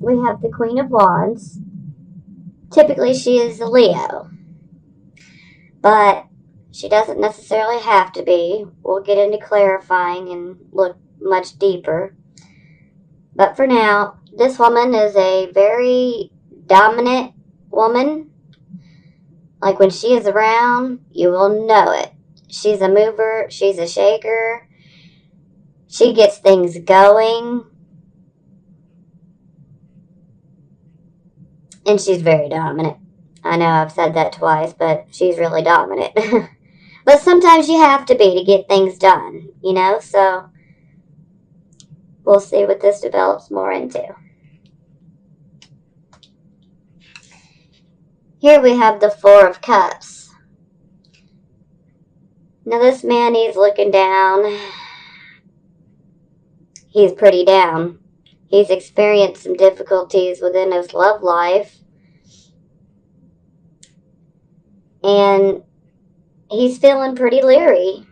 we have the Queen of Wands. Typically, she is a Leo, but she doesn't necessarily have to be. We'll get into clarifying and look much deeper. But for now, this woman is a very dominant woman. Like when she is around, you will know it. She's a mover, she's a shaker. She gets things going. And she's very dominant. I know I've said that twice, but she's really dominant. But sometimes you have to be to get things done, you know? So we'll see what this develops more into. Here we have the Four of Cups. Now this man, he's looking down. He's pretty down. He's experienced some difficulties within his love life. And he's feeling pretty leery.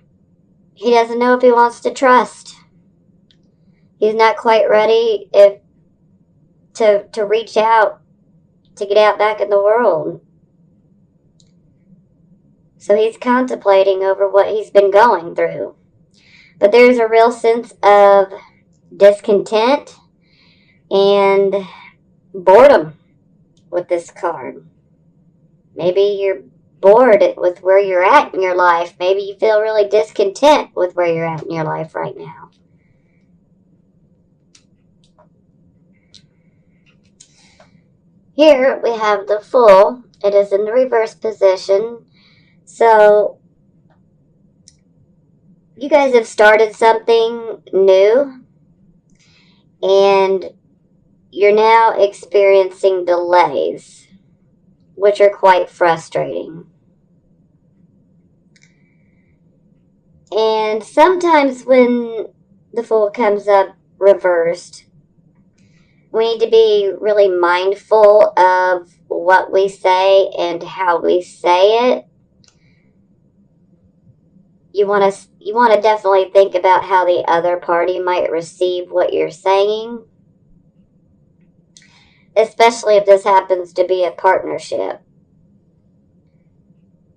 He doesn't know if he wants to trust. He's not quite ready to reach out, to get out back in the world. So he's contemplating over what he's been going through. But there's a real sense of discontent and boredom with this card. Maybe you're bored with where you're at in your life. Maybe you feel really discontent with where you're at in your life right now. Here we have the Fool. It is in the reverse position. So you guys have started something new and you're now experiencing delays, which are quite frustrating. And sometimes when the Fool comes up reversed, we need to be really mindful of what we say and how we say it. You want to definitely think about how the other party might receive what you're saying, especially if this happens to be a partnership.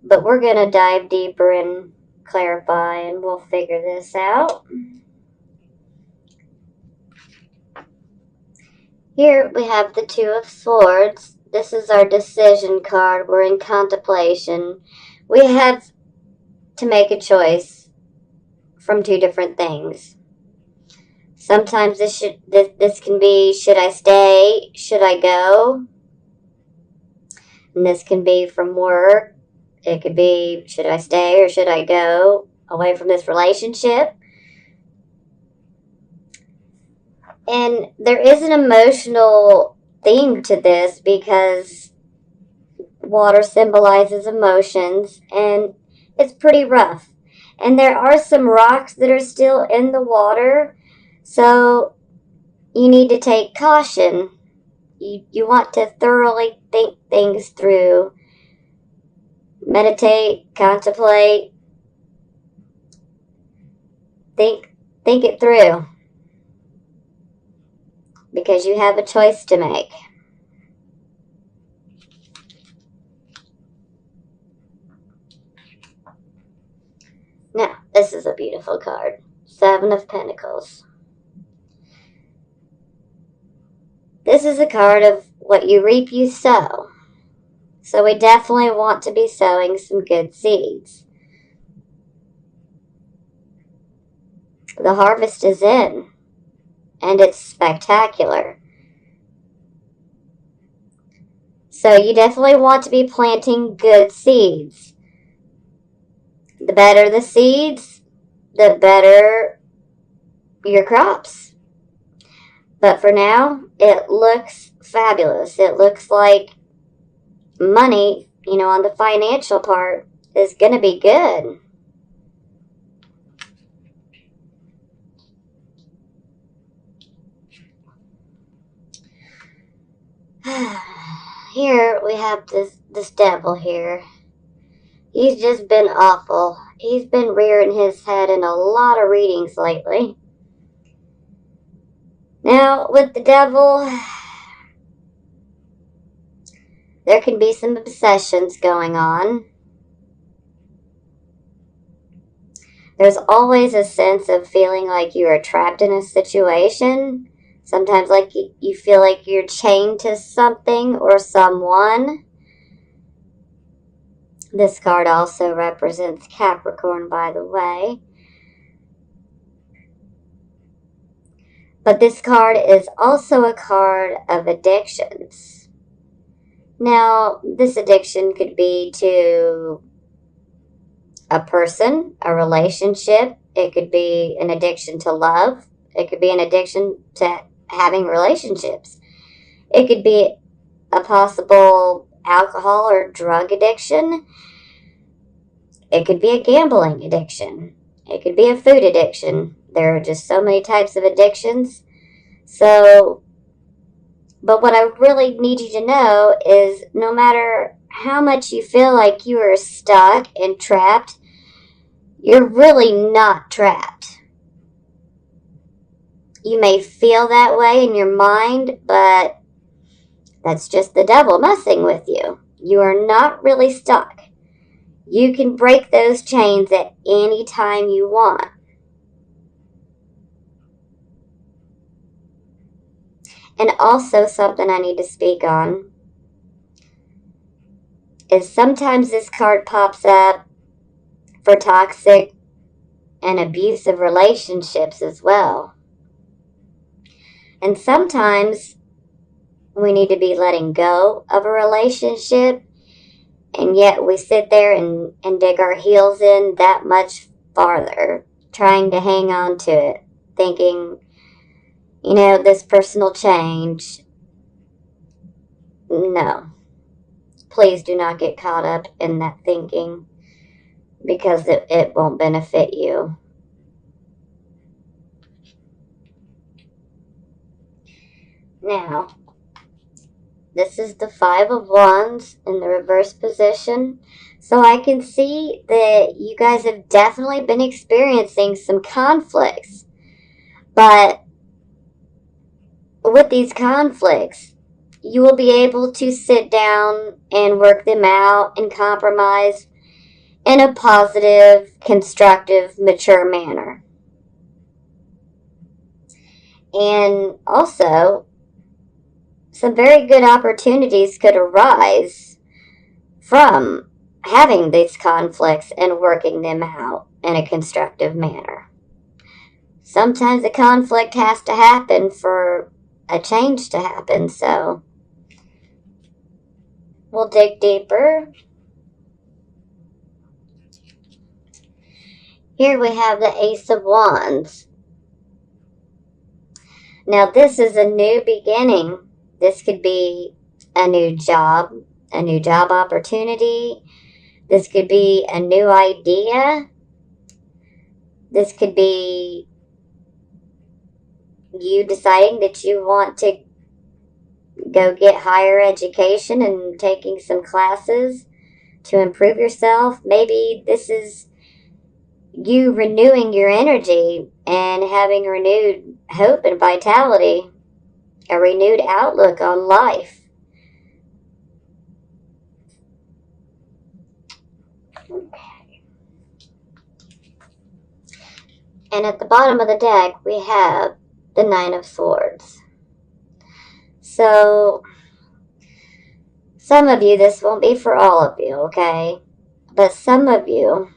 But we're going to dive deeper and clarify, and we'll figure this out. Here we have the Two of Swords. This is our decision card. We're in contemplation. We have to make a choice from two different things. Sometimes this can be, should I stay? Should I go? And this can be from work. It could be, should I stay or should I go away from this relationship? And there is an emotional theme to this because water symbolizes emotions and it's pretty rough. And there are some rocks that are still in the water, so you need to take caution. You want to thoroughly think things through. Meditate, contemplate, think it through. Because you have a choice to make. Now, this is a beautiful card. Seven of Pentacles. This is a card of what you reap, you sow. So we definitely want to be sowing some good seeds. The harvest is in. And it's spectacular. So you definitely want to be planting good seeds. The better the seeds, the better your crops. But for now, it looks fabulous. It looks like money, on the financial part is going to be good. Here we have this devil here. He's just been awful. He's been rearing his head in a lot of readings lately. Now, with the devil, there can be some obsessions going on. There's always a sense of feeling like you are trapped in a situation. Sometimes like you feel like you're chained to something or someone. This card also represents Capricorn, by the way. But this card is also a card of addictions. Now, this addiction could be to a person, a relationship. It could be an addiction to love. It could be an addiction to having relationships. It could be a possible alcohol or drug addiction. It could be a gambling addiction. It could be a food addiction. There are just so many types of addictions. But what I really need you to know is no matter how much you feel like you are stuck and trapped, you're really not trapped. You may feel that way in your mind, but that's just the devil messing with you. You are not really stuck. You can break those chains at any time you want. And also something I need to speak on is sometimes this card pops up for toxic and abusive relationships as well. And sometimes we need to be letting go of a relationship, and yet we sit there and dig our heels in that much farther, trying to hang on to it, thinking, this person will change. No. Please do not get caught up in that thinking, because it won't benefit you. Now, this is the Five of Wands in the reverse position. So I can see that you guys have definitely been experiencing some conflicts. But with these conflicts, you will be able to sit down and work them out and compromise in a positive, constructive, mature manner. And also, some very good opportunities could arise from having these conflicts and working them out in a constructive manner. Sometimes a conflict has to happen for a change to happen, so we'll dig deeper. Here we have the Ace of Wands. Now this is a new beginning. This could be a new job opportunity. This could be a new idea. This could be you deciding that you want to go get higher education and taking some classes to improve yourself. Maybe this is you renewing your energy and having renewed hope and vitality, a renewed outlook on life. Okay. And at the bottom of the deck, we have the Nine of Swords. So, some of you, this won't be for all of you, okay? But some of you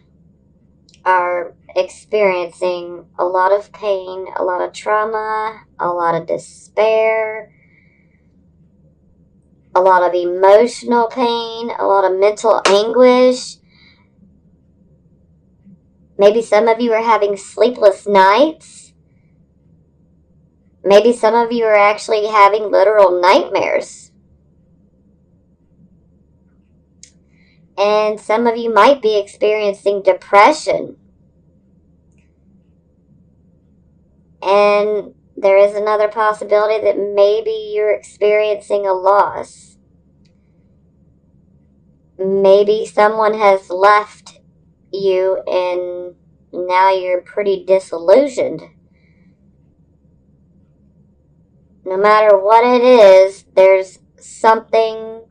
are experiencing a lot of pain, a lot of trauma, a lot of despair, a lot of emotional pain, a lot of mental anguish. Maybe some of you are having sleepless nights. Maybe some of you are actually having literal nightmares. And some of you might be experiencing depression. And there is another possibility that maybe you're experiencing a loss. Maybe someone has left you and now you're pretty disillusioned. No matter what it is, there's something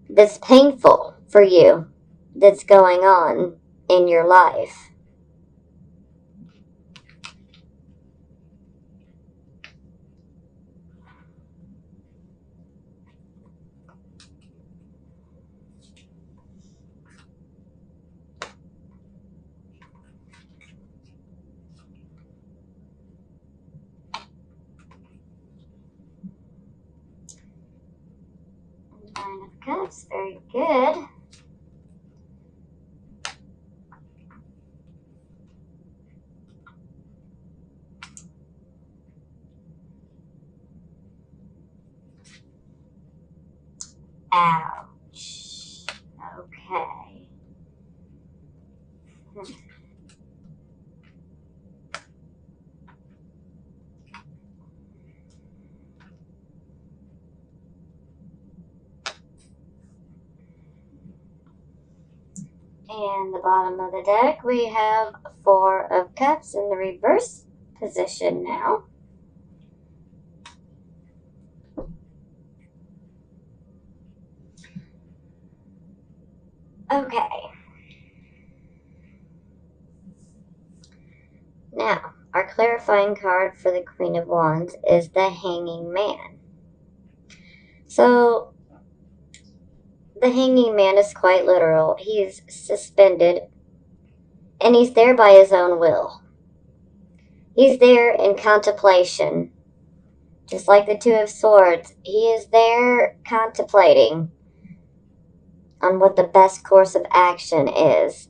that's painful for you that's going on in your life. Nine of Cups, very good. Ouch. Okay. And the bottom of the deck, we have Four of Cups in the reverse position now. Okay. Now, our clarifying card for the Queen of Wands is the Hanging Man. So, the Hanging Man is quite literal. He's suspended, and he's there by his own will. He's there in contemplation. Just like the Two of Swords, he is there contemplating on what the best course of action is.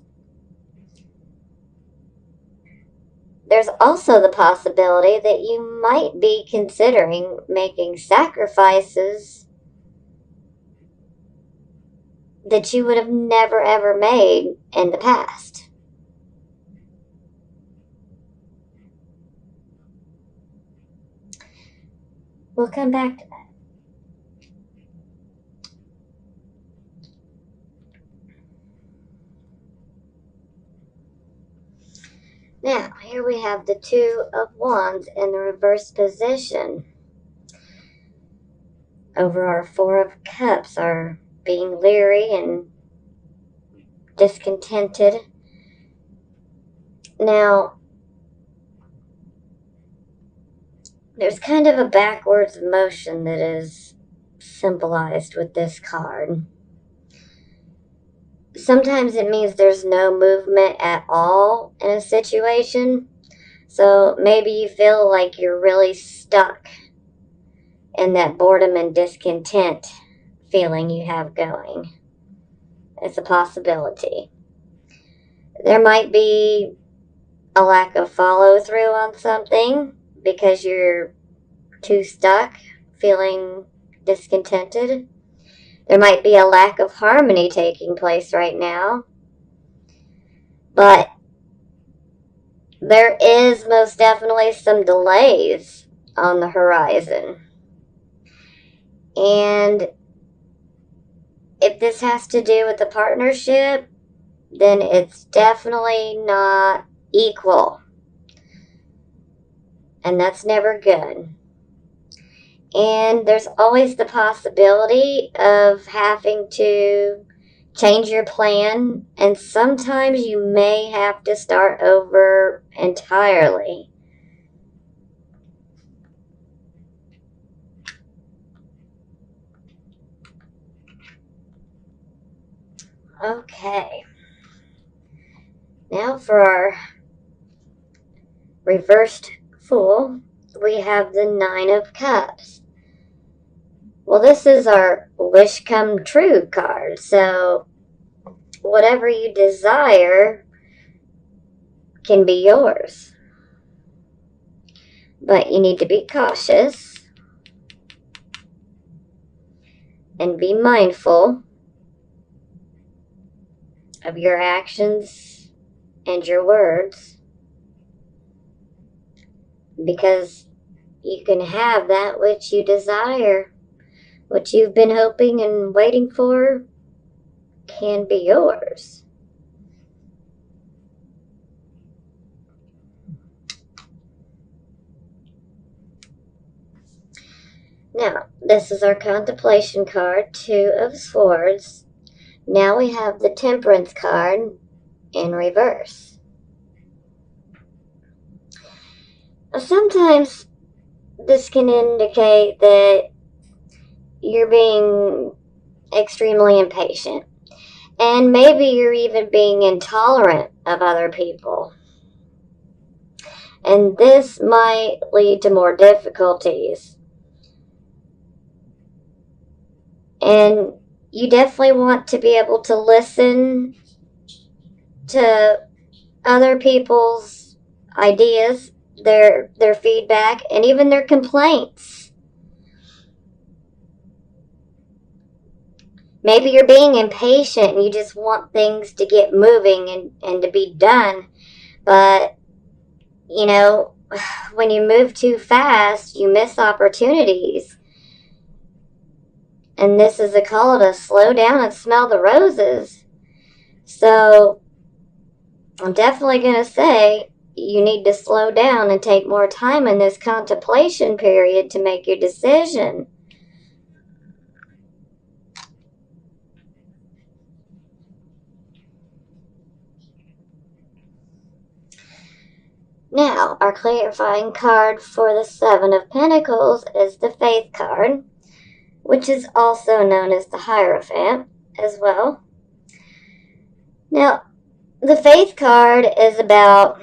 There's also the possibility that you might be considering making sacrifices that you would have never ever made in the past. We'll come back to that. Now, here we have the Two of Wands in the reverse position. Over our Four of Cups are being leery and discontented. Now, there's kind of a backwards motion that is symbolized with this card. Sometimes it means there's no movement at all in a situation. So maybe you feel like you're really stuck in that boredom and discontent feeling you have going. It's a possibility. There might be a lack of follow through on something because you're too stuck, feeling discontented. There might be a lack of harmony taking place right now. But there is most definitely some delays on the horizon. And if this has to do with the partnership, then it's definitely not equal. And that's never good. And there's always the possibility of having to change your plan, and sometimes you may have to start over entirely. Okay. Now for our reversed Fool, we have the Nine of Cups. Well, this is our wish come true card. So whatever you desire can be yours. But you need to be cautious and be mindful of your actions and your words, because you can have that which you desire. What you've been hoping and waiting for can be yours. Now, this is our contemplation card, Two of Swords. Now we have the Temperance card in reverse. Sometimes this can indicate that you're being extremely impatient. And maybe you're even being intolerant of other people. And this might lead to more difficulties. And you definitely want to be able to listen to other people's ideas, their feedback, and even their complaints. Maybe you're being impatient and you just want things to get moving and to be done. But, you know, when you move too fast, you miss opportunities. And this is a call to slow down and smell the roses. So, I'm definitely going to say you need to slow down and take more time in this contemplation period to make your decision. Now, our clarifying card for the Seven of Pentacles is the Faith card, which is also known as the Hierophant as well. Now, the Faith card is about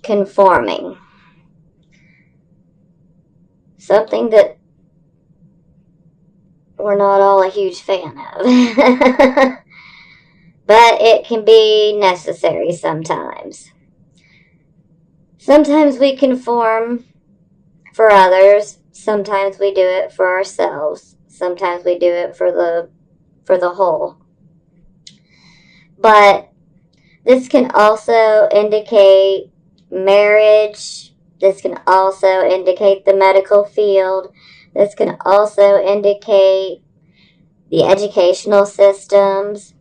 conforming. Something that we're not all a huge fan of. But it can be necessary sometimes. Sometimes we conform for others. Sometimes we do it for ourselves. Sometimes we do it for the whole. But this can also indicate marriage. This can also indicate the medical field. This can also indicate the educational systems.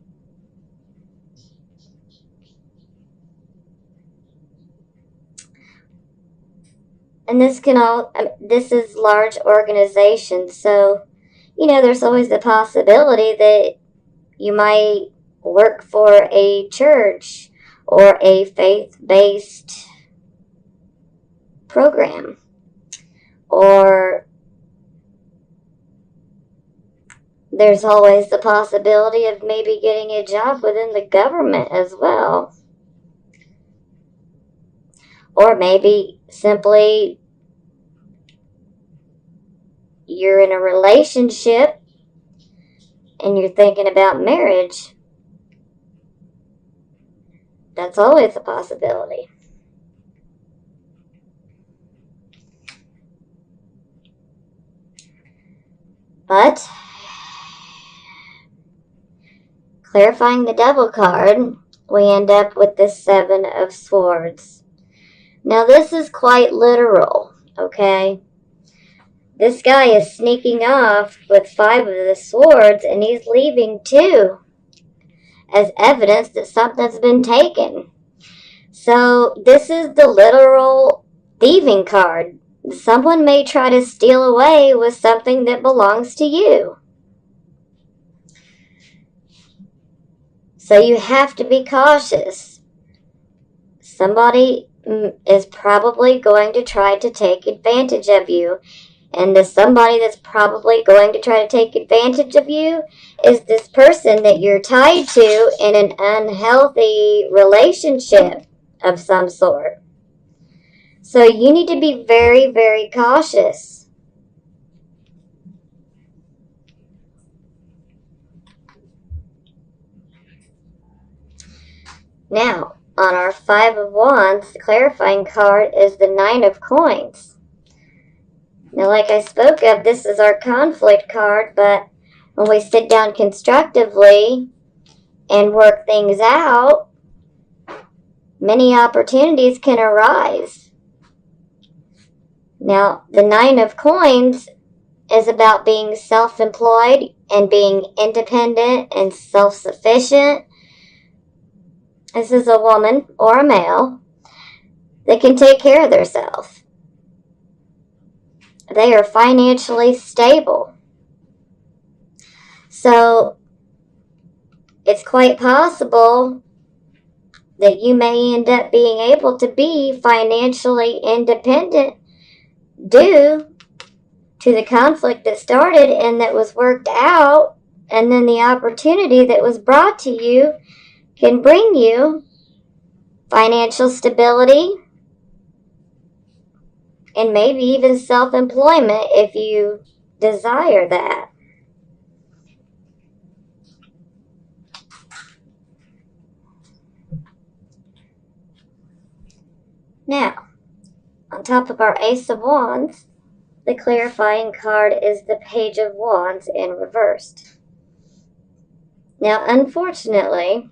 And this is large organizations, so, there's always the possibility that you might work for a church or a faith-based program. Or there's always the possibility of maybe getting a job within the government as well. Or maybe simply you're in a relationship and you're thinking about marriage. That's always a possibility. But, clarifying the Devil card, we end up with the Seven of Swords. Now this is quite literal, okay? This guy is sneaking off with 5 of the swords, and he's leaving 2 as evidence that something's been taken. So this is the literal thieving card. Someone may try to steal away with something that belongs to you. So you have to be cautious. Somebody is probably going to try to take advantage of you. And the somebody that's probably going to try to take advantage of you is this person that you're tied to in an unhealthy relationship of some sort. So you need to be very, very cautious. Now, on our 5 of Wands, the clarifying card is the 9 of Coins. Now, like I spoke of, this is our conflict card, but when we sit down constructively and work things out, many opportunities can arise. Now, the 9 of Coins is about being self-employed and being independent and self-sufficient. This is a woman or a male that can take care of themselves. they are financially stable. So it's quite possible that you may end up being able to be financially independent due to the conflict that started and that was worked out, and then the opportunity that was brought to you can bring you financial stability and maybe even self-employment if you desire that. Now, on top of our Ace of Wands, the clarifying card is the Page of Wands in reversed. Now, unfortunately,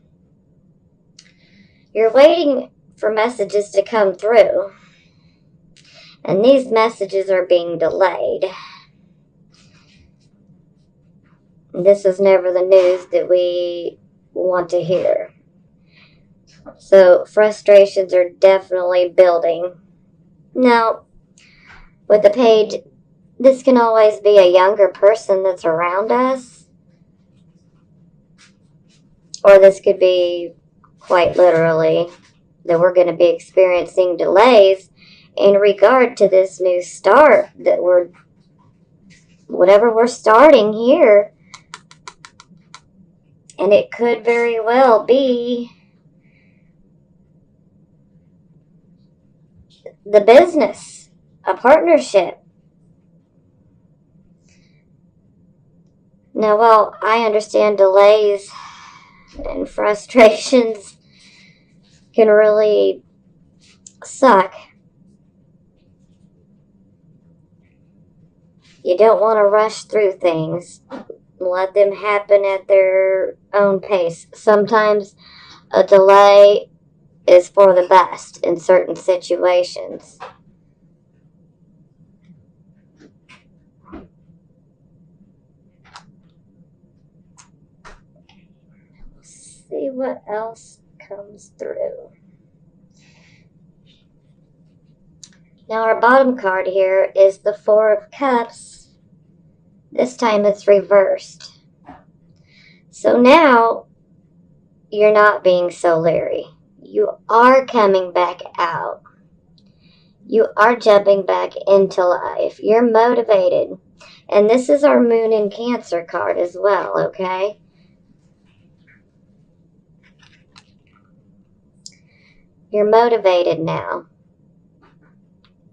you're waiting for messages to come through, and these messages are being delayed. This is never the news that we want to hear. So frustrations are definitely building. Now, with the page, this can always be a younger person that's around us, or this could be quite literally that we're going to be experiencing delays in regard to this new start that whatever we're starting here. And it could very well be the business, a partnership. Now, while I understand delays and frustrations can really suck, you don't want to rush through things. Let them happen at their own pace. Sometimes a delay is for the best in certain situations. Let's see what else comes through. Now our bottom card here is the Four of Cups. This time it's reversed. So now you're not being so leery. You are coming back out. You are jumping back into life. You're motivated. And this is our Moon in Cancer card as well, okay? You're motivated now.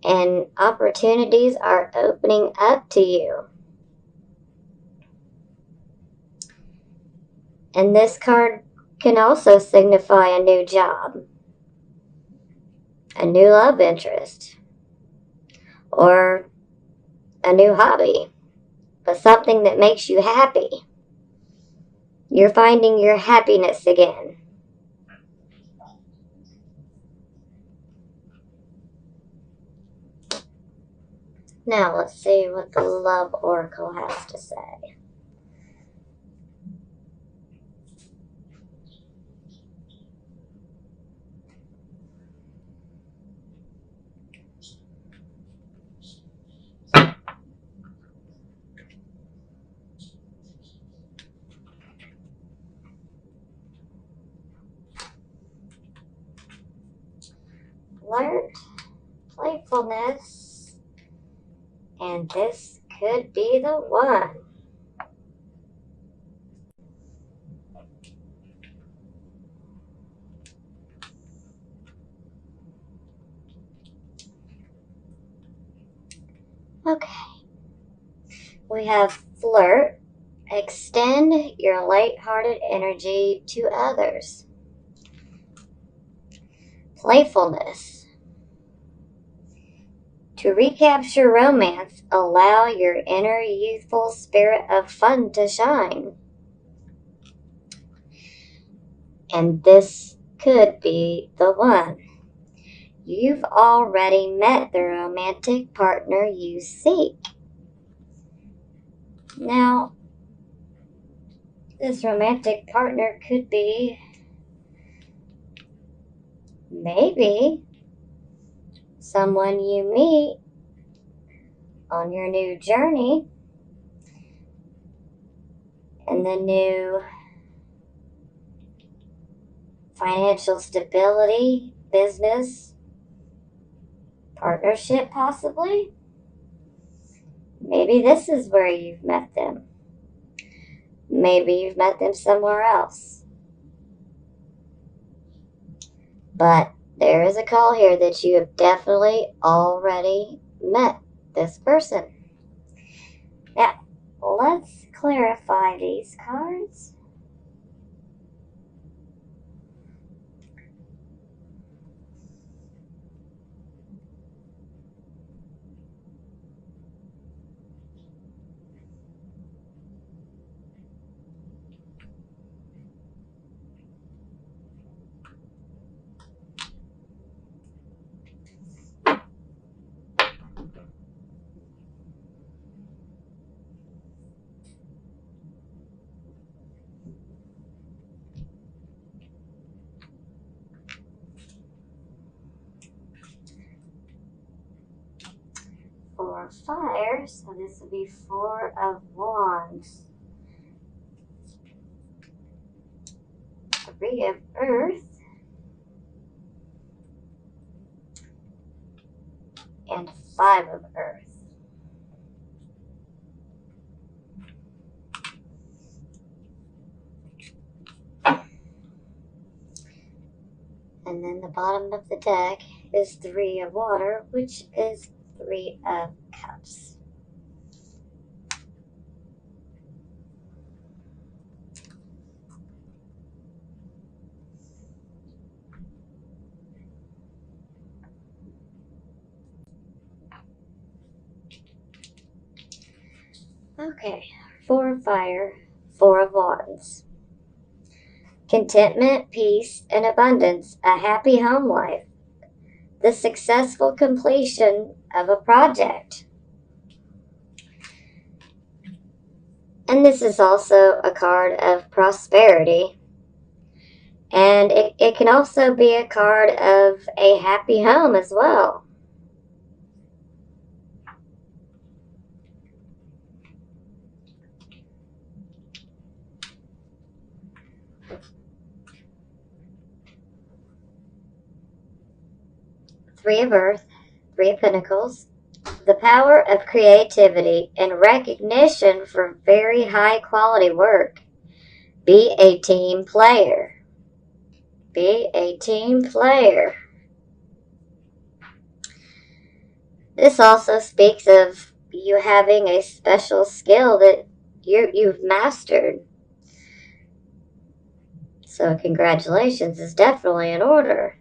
And opportunities are opening up to you. And this card can also signify a new job, a new love interest, or a new hobby, but something that makes you happy. You're finding your happiness again. Now let's see what the Love Oracle has to say. Flirt, playfulness, and this could be the one. Okay. We have flirt. Extend your lighthearted energy to others. Playfulness. To recapture romance, allow your inner youthful spirit of fun to shine. And this could be the one. You've already met the romantic partner you seek. Now, this romantic partner could be maybe someone you meet on your new journey and the new financial stability, business, partnership possibly. Maybe this is where you've met them. Maybe you've met them somewhere else. But there is a call here that you have definitely already met this person. Now, let's clarify these cards. Four of fire, so this would be Four of Wands. Three of earth. And Five of earth. And then the bottom of the deck is Three of water, which is Three of cups. Okay, Four of fire, Four of wands. Contentment, peace, and abundance, a happy home life, the successful completion of a project. And this is also a card of prosperity. And it can also be a card of a happy home as well. Three of earth, Three of pentacles. The power of creativity and recognition for very high quality work. Be a team player. Be a team player. This also speaks of you having a special skill that you've mastered. So congratulations is definitely in order.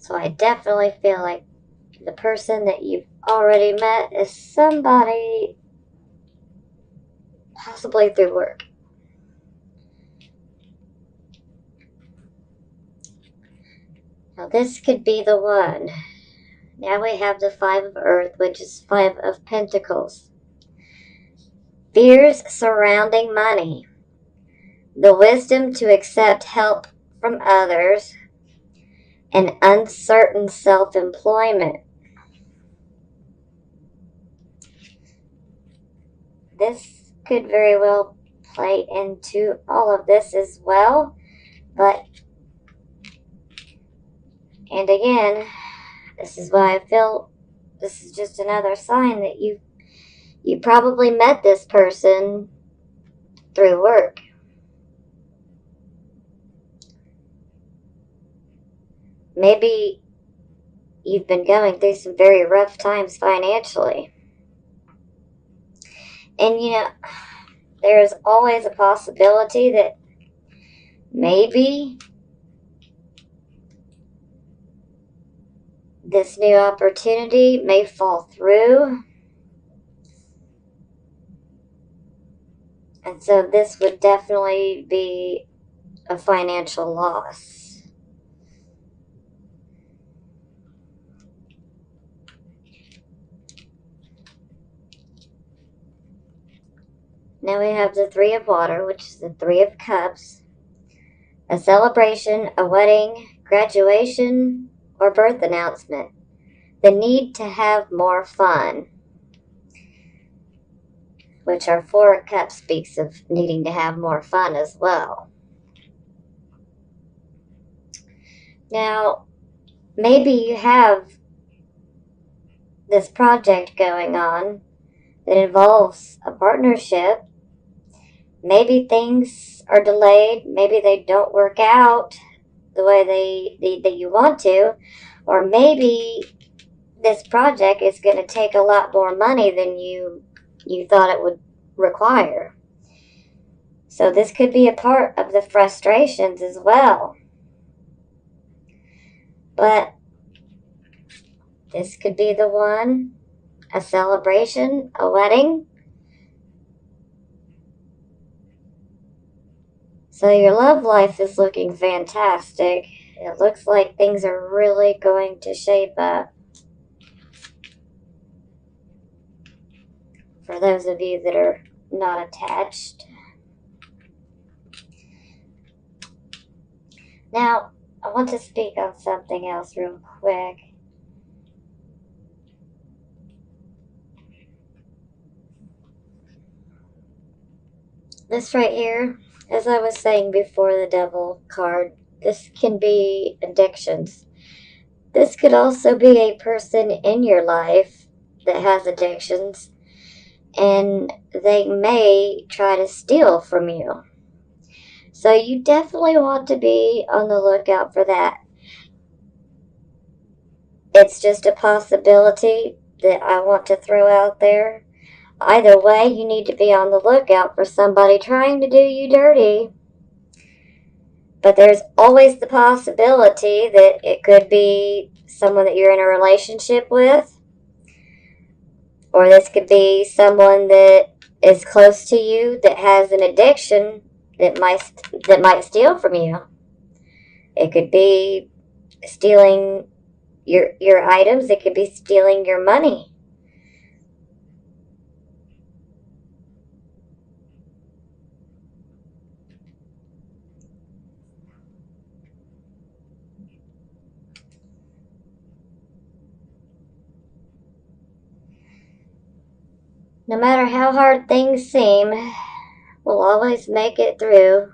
So I definitely feel like the person that you've already met is somebody possibly through work. Now this could be the one. Now we have the Five of earth, which is Five of pentacles. Fears surrounding money. The wisdom to accept help from others. And uncertain self-employment. This could very well play into all of this as well. But, and again, this is why I feel this is just another sign that you probably met this person through work. Maybe you've been going through some very rough times financially. And you know, there's always a possibility that maybe this new opportunity may fall through. And so this would definitely be a financial loss. Now we have the Three of Water, which is the Three of Cups. A celebration, a wedding, graduation, or birth announcement. The need to have more fun, which our Four of Cups speaks of needing to have more fun as well. Now, maybe you have this project going on that involves a partnership. Maybe things are delayed. Maybe they don't work out the way that you want to. Or maybe this project is going to take a lot more money than you thought it would require. So this could be a part of the frustrations as well. But this could be the one, a celebration, a wedding. So your love life is looking fantastic. It looks like things are really going to shape up. For those of you that are not attached. Now, I want to speak on something else real quick. This right here, as I was saying before the Devil card, this can be addictions. This could also be a person in your life that has addictions, and they may try to steal from you. So you definitely want to be on the lookout for that. It's just a possibility that I want to throw out there. Either way, you need to be on the lookout for somebody trying to do you dirty. But there's always the possibility that it could be someone that you're in a relationship with, or this could be someone that is close to you that has an addiction that might steal from you. It could be stealing your items. It could be stealing your money. No matter how hard things seem, we'll always make it through.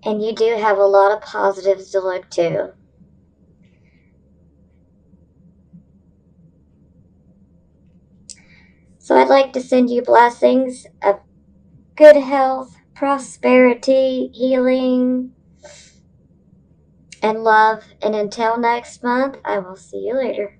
And you do have a lot of positives to look to. So I'd like to send you blessings of good health, prosperity, healing, and love. And until next month, I will see you later.